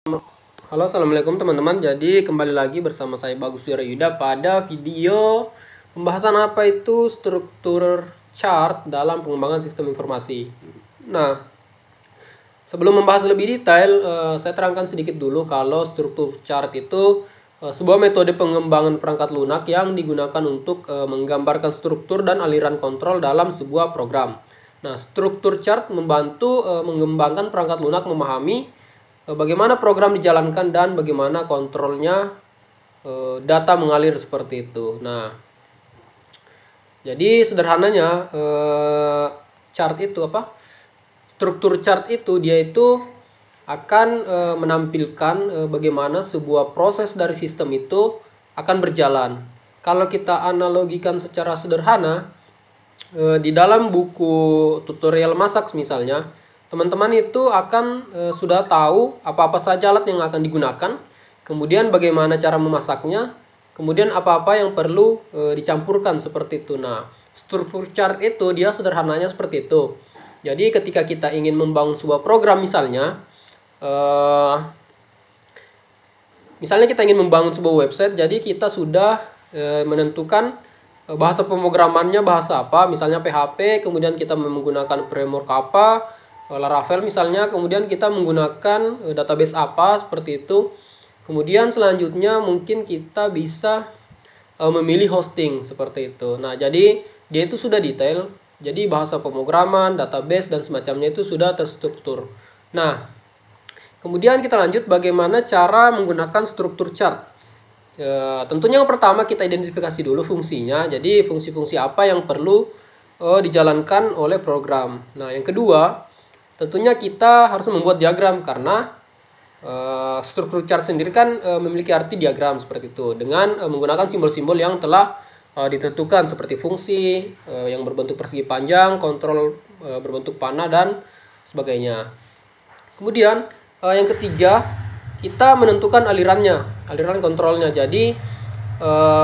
Halo, assalamualaikum teman-teman. Jadi kembali lagi bersama saya Bagus Wirayuda pada video pembahasan apa itu struktur chart dalam pengembangan sistem informasi. Nah, sebelum membahas lebih detail, saya terangkan sedikit dulu kalau struktur chart itu sebuah metode pengembangan perangkat lunak yang digunakan untuk menggambarkan struktur dan aliran kontrol dalam sebuah program. Nah, struktur chart membantu mengembangkan perangkat lunak memahami bagaimana program dijalankan dan bagaimana kontrolnya, data mengalir seperti itu. Nah, jadi sederhananya chart itu apa? Struktur chart itu dia itu akan menampilkan bagaimana sebuah proses dari sistem itu akan berjalan. Kalau kita analogikan secara sederhana, di dalam buku tutorial masak misalnya, teman-teman itu akan sudah tahu apa-apa saja alat yang akan digunakan, kemudian bagaimana cara memasaknya, kemudian apa-apa yang perlu dicampurkan seperti itu. Nah, struktur chart itu dia sederhananya seperti itu. Jadi ketika kita ingin membangun sebuah program misalnya kita ingin membangun sebuah website, jadi kita sudah menentukan bahasa pemrogramannya bahasa apa, misalnya PHP, kemudian kita menggunakan framework apa, Laravel misalnya, kemudian kita menggunakan database apa seperti itu. Kemudian selanjutnya mungkin kita bisa memilih hosting seperti itu. Nah, jadi dia itu sudah detail. Jadi bahasa pemrograman, database dan semacamnya itu sudah terstruktur. Nah, kemudian kita lanjut bagaimana cara menggunakan struktur chart. Tentunya yang pertama kita identifikasi dulu fungsinya. Jadi fungsi-fungsi apa yang perlu dijalankan oleh program. Nah, yang kedua tentunya kita harus membuat diagram karena struktur chart sendiri kan memiliki arti diagram seperti itu dengan menggunakan simbol-simbol yang telah ditentukan seperti fungsi yang berbentuk persegi panjang, kontrol berbentuk panah dan sebagainya. Kemudian yang ketiga kita menentukan aliran kontrolnya. Jadi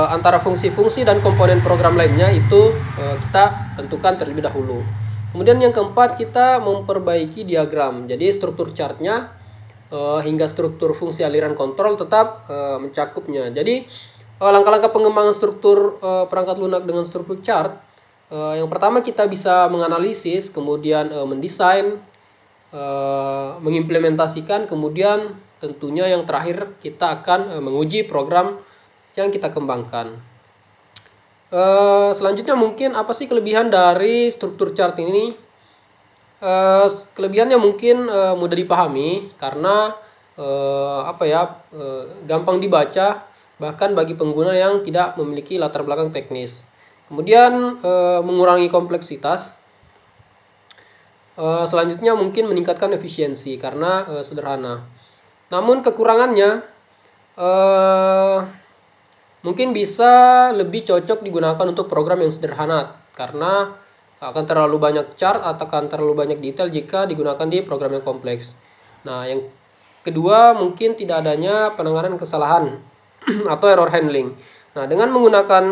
antara fungsi-fungsi dan komponen program lainnya itu kita tentukan terlebih dahulu. Kemudian yang keempat kita memperbaiki diagram. Jadi struktur chartnya hingga struktur fungsi aliran kontrol tetap mencakupnya. Jadi langkah-langkah pengembangan struktur perangkat lunak dengan struktur chart, yang pertama kita bisa menganalisis, kemudian mendesain, mengimplementasikan, kemudian tentunya yang terakhir kita akan menguji program yang kita kembangkan. Selanjutnya mungkin apa sih kelebihan dari struktur chart ini? Kelebihannya mungkin mudah dipahami karena gampang dibaca bahkan bagi pengguna yang tidak memiliki latar belakang teknis. Kemudian mengurangi kompleksitas. Selanjutnya mungkin meningkatkan efisiensi karena sederhana. Namun kekurangannya mungkin bisa lebih cocok digunakan untuk program yang sederhana karena akan terlalu banyak chart atau akan terlalu banyak detail jika digunakan di program yang kompleks. Nah, yang kedua mungkin tidak adanya penanganan kesalahan atau error handling. Nah, dengan menggunakan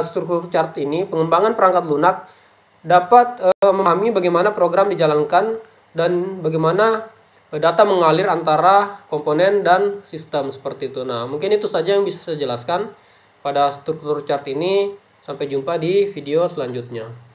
struktur chart ini, pengembangan perangkat lunak dapat memahami bagaimana program dijalankan dan bagaimana data mengalir antara komponen dan sistem seperti itu. Nah, mungkin itu saja yang bisa saya jelaskan pada struktur chart ini. Sampai jumpa di video selanjutnya.